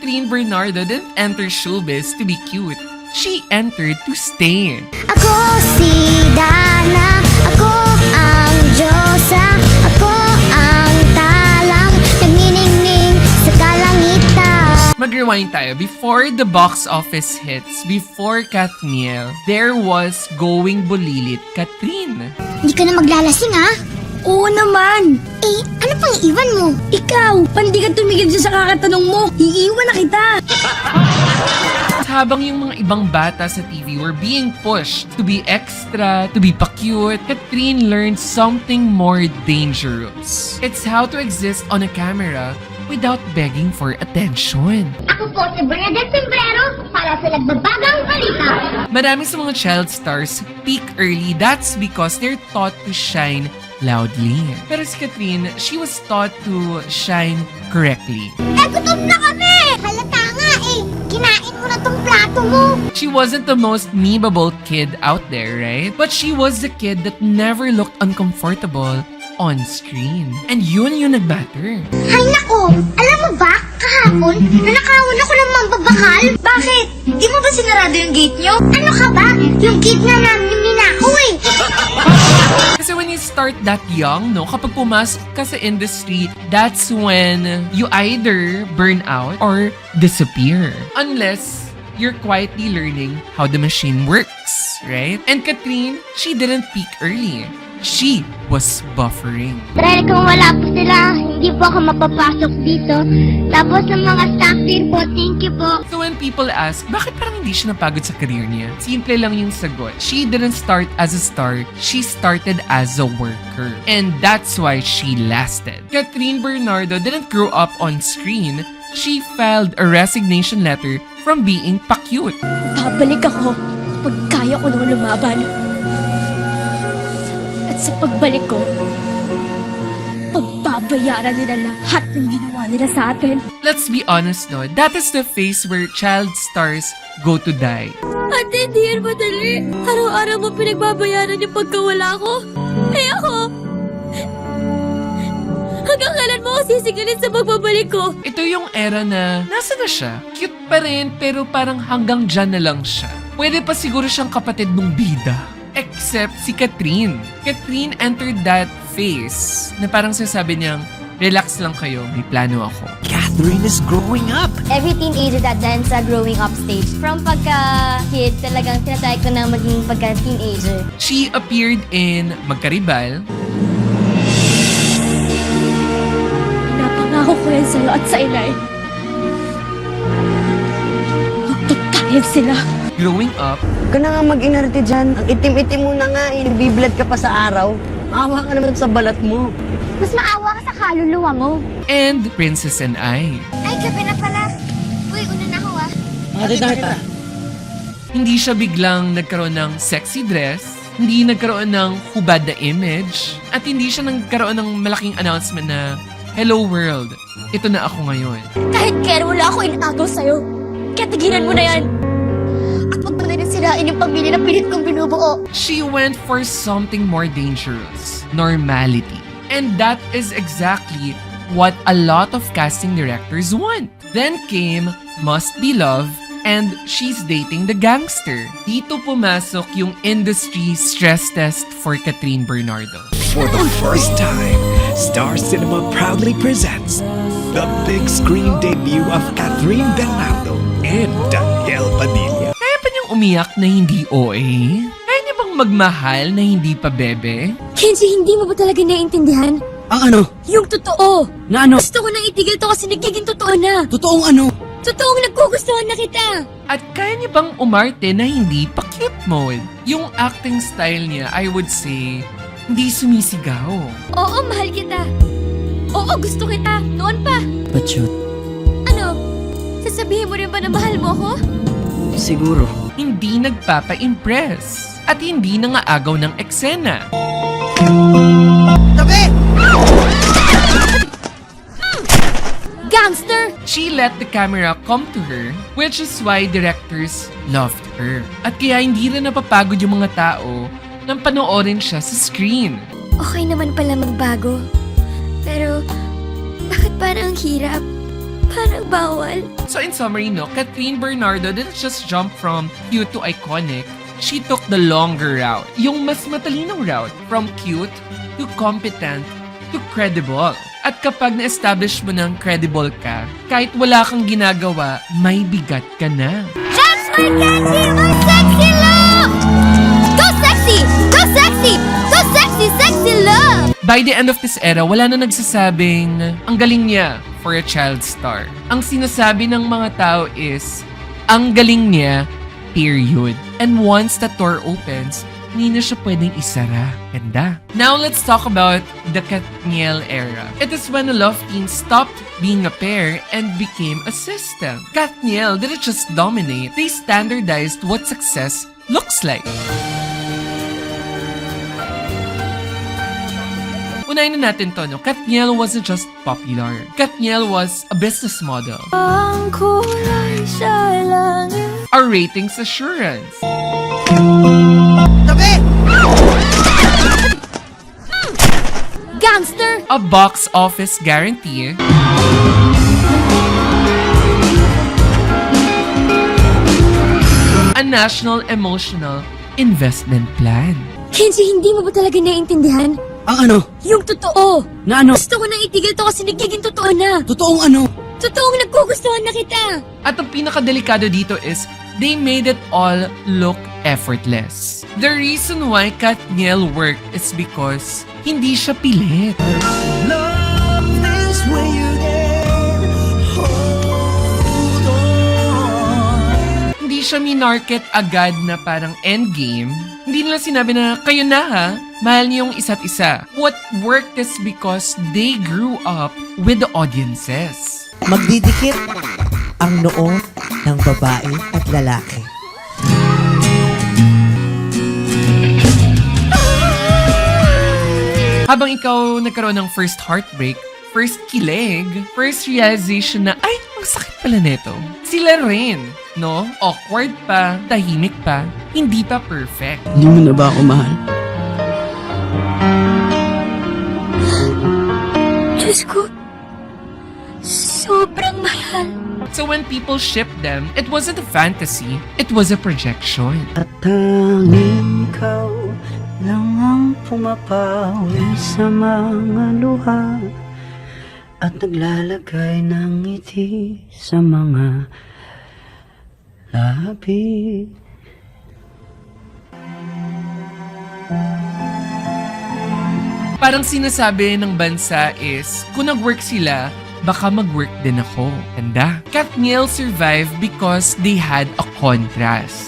Catherine Bernardo didn't enter showbiz to be cute. She entered to stay. Ako si Dana, ako ang Diyosa, ako ang talang nagniningning sa kalangitan. Mag-rewind tayo. Before the box office hits, before Kathniel, there was Going Bulilit Catherine. Hindi ka na maglalasing ha? Oo naman! Eh, ano pang iwan mo? Ikaw! Pandi ka tumigil dyan sa kakatanong mo! Iiwan na kita! Habang yung mga ibang bata sa TV were being pushed to be extra, to be pa-cute, Catherine learned something more dangerous. It's how to exist on a camera without begging for attention. Ako po si Bernadette Sombrero para sa nagbabagang balita. Marami sa mga child stars peak early. That's because they're taught to shine loudly. Pero si Catherine, she was taught to shine correctly. Eh, gutom na kami! Halata nga eh! Kinain mo na tong plato mo! She wasn't the most memeable kid out there, right? But she was the kid that never looked uncomfortable on screen. And yun yung nag-matter. Hay nako! Alam mo ba, kahapon, nanakawan ako ng mambabakal? Bakit? Di mo ba sinarado yung gate nyo? Ano ka ba? Yung gate na namin ninakaw eh! Kasi when you start that young, no, kapag pumasok ka sa industry, that's when you either burn out or disappear. Unless you're quietly learning how the machine works, right? And Catherine, she didn't peak early. She was buffering. Dahil kung wala po sila, hindi po ako mapapasok dito. Tapos ng mga staff din po, thank you po. So when people ask, bakit parang hindi siya napagod sa career niya? Simple lang yung sagot. She didn't start as a star. She started as a worker. And that's why she lasted. Catherine Bernardo didn't grow up on screen. She filed a resignation letter from being pa-cute. Babalik ako pag kaya ko nang lumaban. At sa pagbalik ko, pagbabayaran nila lahat ng ginawa nila sa atin. Let's be honest, no? That is the phase where child stars go to die. Ate, hindi yan madali. Araw-araw mo pinagbabayaran yung pagkawala ko. Eh ako, hanggang kailan mo ako sisigilin sa pagbabalik ko? Ito yung era na nasa na siya. Cute pa rin pero parang hanggang dyan na lang siya. Pwede pa siguro siyang kapatid mong bida. Except si Catherine. Catherine entered that phase na parang sinasabi niyang, relax lang kayo, may plano ako. Catherine is growing up. Every teenager that then sa growing up stage. From pagka-kid, talagang tinatry ko na maging pagka-teenager. She appeared in Magkaribal, Napangako ko yan sa'yo at sa inay. Magtatayan sila. Growing Up, Huwag ka na nga mag-inarte dyan. Ang itim-itim mo na nga, nagbiblad ka pa sa araw. Maawa ka naman sa balat mo. Mas maawa ka sa kaluluwa mo. and Princess and I. Ay, gabi na pala. Uy, una na ako ah. Tara. Hindi siya biglang nagkaroon ng sexy dress, hindi nagkaroon ng hubad na image, at hindi siya nagkaroon ng malaking announcement na, Hello world, ito na ako ngayon. Kahit kailan wala ako inagaw sa'yo. Kaya tigilan mo na yan. At huwag mo na rin sirain yung pamilya na pilit kong binubuo. She went for something more dangerous, normality. And that is exactly what a lot of casting directors want. Then came Must Be Love, and she's dating the gangster. Dito pumasok yung industry stress test for Catherine Bernardo. For the first time, Star Cinema proudly presents the big screen debut of Catherine Bernardo and Daniel Padilla. Kaya pa niyang umiyak na hindi OA? Kaya niya bang magmahal na hindi pa bebe? Kenzie, hindi mo ba talaga naiintindihan? Ang ano? Yung totoo. Na ano? Gusto ko nang itigil to kasi nagiging totoo na. Totoong ano? Totoong nagkugustuhan na kita. At kaya niya bang umarte na hindi pa cute mode? Yung acting style niya, I would say, hindi sumisigaw. Oo, mahal kita. Oo, gusto kita. Noon pa. But shoot, Ano? Sasabihin mo rin ba na mahal mo ako? siguro. Hindi nagpapa-impress. At hindi nangaagaw ng eksena. Gangster! She let the camera come to her, which is why directors loved her. At kaya hindi rin napapagod yung mga tao nang panoorin siya sa screen. Okay naman pala magbago. Pero, bakit parang ang hirap? Parang bawal. So in summary, no, Catherine Bernardo didn't just jump from cute to iconic. She took the longer route. Yung mas matalinong route. From cute to competent to credible. At kapag na-establish mo ng credible ka, kahit wala kang ginagawa, may bigat ka na. James my candy, my sexy love! Go sexy! Go sexy! Go sexy, sexy love! By the end of this era, wala na nagsasabing ang galing niya for a child star. Ang sinasabi ng mga tao is, ang galing niya, period. And once the door opens, hindi na siya pwedeng isara. Ganda. Now let's talk about the Katniel era. It is when a love team stopped being a pair and became a system. Katniel didn't just dominate, they standardized what success looks like. Unahin na natin to, no? Katniel wasn't just popular. Katniel was a business model. Ang kulay sa langit. A ratings assurance. Gangster! A box office guarantee. A national emotional investment plan. Kenzie, hindi mo ba talaga naiintindihan? Ang ano? Yung totoo. Na ano? Gusto ko nang itigil to kasi nagiging totoo na. Totoong ano? Totoong nagkugustuhan na kita. At ang pinakadelikado dito is, they made it all look effortless. The reason why Katniel worked is because hindi siya pilit. Love is where you get hold on. Hindi siya minarket agad na parang endgame. Hindi nila sinabi na, kayo na ha, mahal niyo yung isa't isa. What worked is because they grew up with the audiences. Magdidikit ang noo ng babae at lalaki. Habang ikaw nagkaroon ng first heartbreak, first kilig, first realization na, ay, ang sakit pala neto. Sila rin, no? Awkward pa, tahimik pa, hindi pa perfect. Hindi mo na ba ako mahal? Diyos ko, sobrang mahal. So when people shipped them, it wasn't a fantasy, it was a projection. At tanging ikaw lang ang pumapawi sa mga luha at naglalagay ng ngiti sa mga labi. Parang sinasabi ng bansa is, kung nag-work sila, baka mag-work din ako. Ganda. Katniel survived because they had a contrast.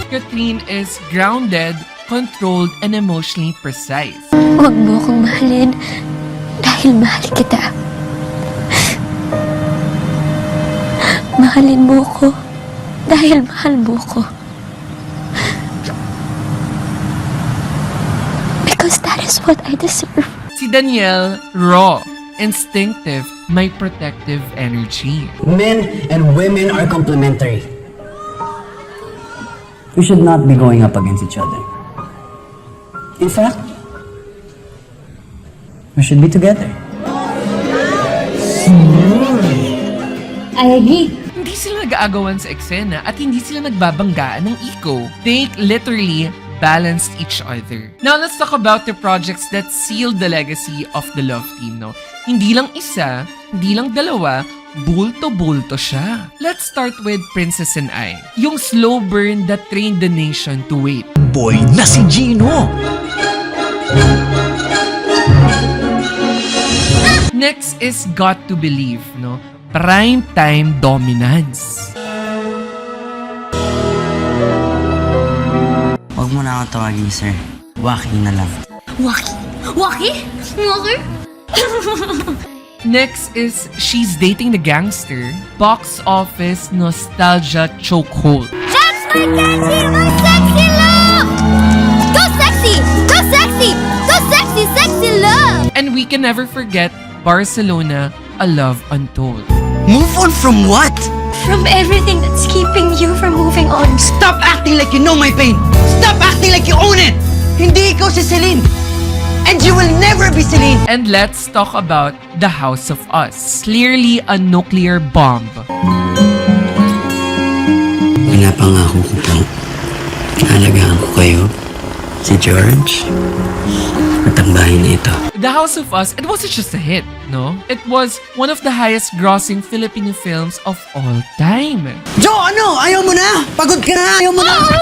Catherine is grounded, controlled, and emotionally precise. Huwag mo akong mahalin dahil mahal kita. Mahalin mo ko dahil mahal mo ko. Because that is what I deserve. Si Danielle, raw, instinctive, may protective energy. Men and women are complementary. We should not be going up against each other. In fact, we should be together. I agree. Hindi sila nag-aagawan sa eksena at hindi sila nagbabanggaan ng ego. They literally balanced each other. Now, let's talk about the projects that sealed the legacy of the love team, no? Hindi lang isa, hindi lang dalawa, bulto-bulto siya. Let's start with Princess and I. Yung slow burn that trained the nation to wait. Boy na si Gino! Next is Got to Believe, no? Prime time dominance. Huwag mo na ako tawagin, sir. Waki na lang. Waki? Waki? Waki? Next is She's Dating the Gangster. Box office nostalgia chokehold. James my candy, my sexy love! Go sexy! Go sexy! Go sexy, sexy love! And we can never forget Barcelona, A Love Untold. Move on from what? From everything that's keeping you from moving on. Stop acting like you know my pain! Stop acting like you own it! Hindi ikaw si Celine! And you will never be Celine! And let's talk about The House of Us. Clearly a nuclear bomb. Pinapangako ko po. Alagaan ko kayo, si George, at ang bahay na ito. The House of Us, it wasn't just a hit, no? It was one of the highest grossing Filipino films of all time. Jo, ano? Ayaw mo na? Pagod ka na? Ayaw mo na? Pagod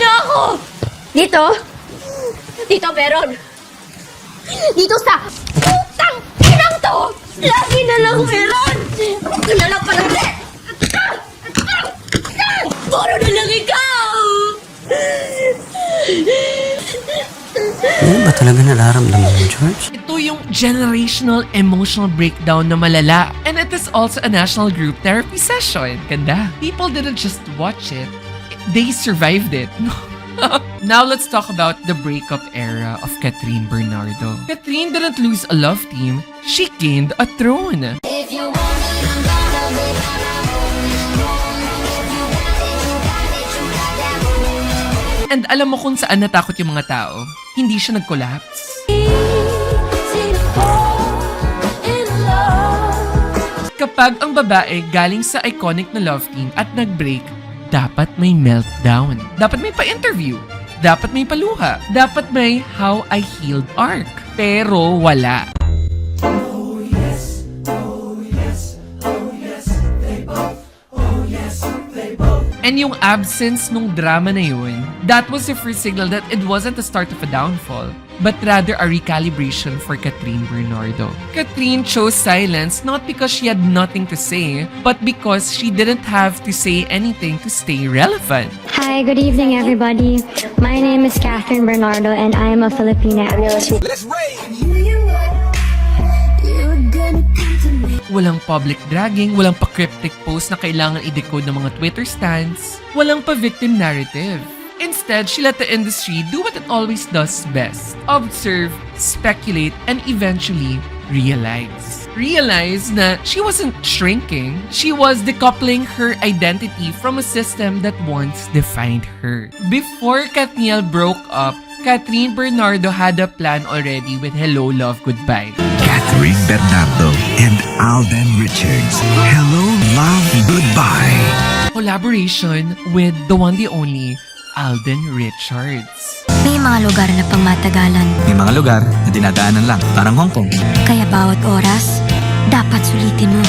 na ako! Dito, meron. Dito sa putang inang to! Lagi na lang meron! Ako na lang palagi! Puro na lang ikaw! Ano ba talaga nararamdaman mo, George? Ito yung generational emotional breakdown na malala. And it is also a national group therapy session. Ganda. People didn't just watch it. They survived it. Now let's talk about the breakup era of Catherine Bernardo. Catherine didn't lose a love team. She gained a throne. And alam mo kung saan natakot yung mga tao? Hindi siya nag-collapse. Kapag ang babae galing sa iconic na love team at nag-break, dapat may meltdown. Dapat may pa-interview. Dapat may paluha. Dapat may how I healed arc. Pero wala. And yung absence nung drama na yun, that was the first signal that it wasn't the start of a downfall, but rather a recalibration for Catherine Bernardo. Catherine chose silence not because she had nothing to say, but because she didn't have to say anything to stay relevant. Hi, good evening, everybody. My name is Catherine Bernardo, and I am a Filipina. Walang public dragging, walang pa-cryptic post na kailangan i-decode ng mga Twitter stans, walang pa-victim narrative. Instead, she let the industry do what it always does best. Observe, speculate, and eventually realize. Realize na she wasn't shrinking, she was decoupling her identity from a system that once defined her. Before Katniel broke up, Catherine Bernardo had a plan already with Hello, Love, Goodbye. Catherine Bernardo and Alden Richards. Hello, love, goodbye. Collaboration with the one, the only, Alden Richards. May mga lugar na pangmatagalan, May mga lugar na dinadaanan lang, parang Hong Kong. kaya bawat oras, dapat sulitin mo.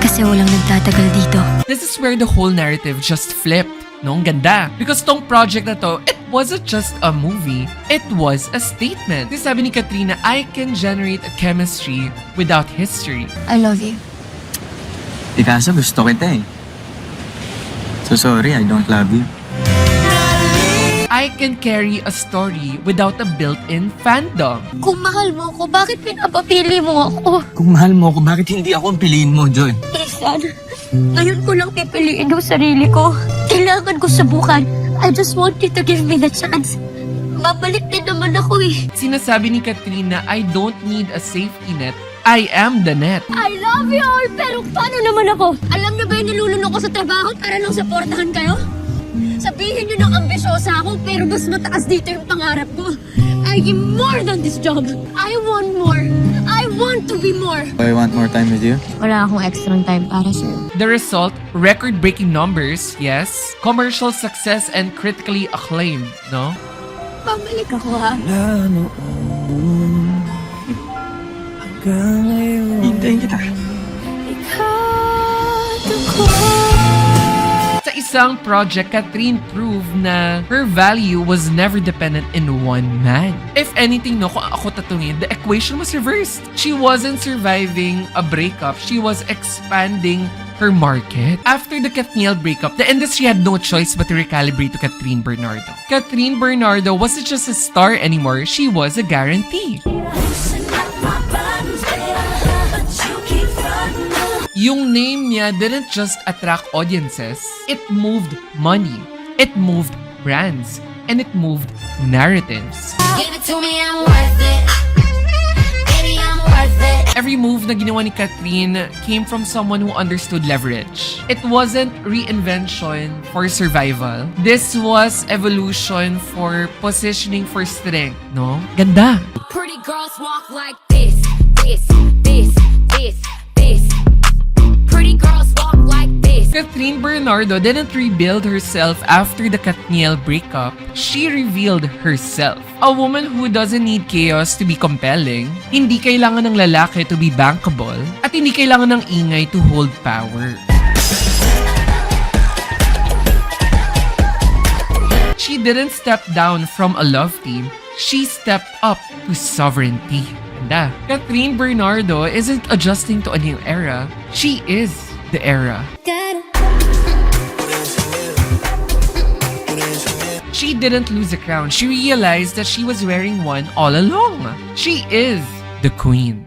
Kasi walang nagtatagal dito. This is where the whole narrative just flipped. No, ang ganda. Because tong project na to, it wasn't just a movie, it was a statement. Kasi sabi ni Katrina, I can generate a chemistry without history. I love you. Kaso gusto kita eh. So sorry, I don't love you. I can carry a story without a built-in fandom. Kung mahal mo ako, bakit pinapapili mo ako? Kung mahal mo ako, bakit hindi ako ang piliin mo, John? Ethan, ngayon ko lang pipiliin yung sarili ko. Kailangan ko subukan. I just want you to give me the chance. Babalik din naman ako eh. Sinasabi ni Katrina, I don't need a safety net. I am the net. I love you all, pero paano naman ako? Alam niyo ba yung nilulunok ko sa trabaho para lang supportahan kayo? Sabihin niyo ng ambisyosa ako, pero mas mataas dito yung pangarap ko. I am more than this job. I want more. I want to be more. I want more time with you. Wala akong extra time para sa'yo. The result, record-breaking numbers, yes. Commercial success and critically acclaimed, no? Pabalik ako ha. Hintayin kita. Sa isang project, Catherine proved na her value was never dependent in one man. If anything, no, kung ako tatungin, the equation was reversed. She wasn't surviving a breakup, she was expanding her market. After the Katniel breakup, the industry had no choice but to recalibrate to Catherine Bernardo. Catherine Bernardo wasn't just a star anymore, she was a guarantee. Yung name niya didn't just attract audiences, it moved money, it moved brands, and it moved narratives. Give it to me, I'm worth it. Baby, I'm worth it. Every move na ginawa ni Catherine came from someone who understood leverage. It wasn't reinvention for survival. This was evolution for positioning for strength, no? Ganda! Pretty girls walk like this, this, this, this, this. Pretty girls walk like this. Catherine Bernardo didn't rebuild herself after the Katniel breakup. She revealed herself. A woman who doesn't need chaos to be compelling, hindi kailangan ng lalaki to be bankable, at hindi kailangan ng ingay to hold power. She didn't step down from a love team. She stepped up to sovereignty. Ganda. Catherine Bernardo isn't adjusting to a new era. She is the era. She didn't lose a crown. She realized that she was wearing one all along. She is the queen.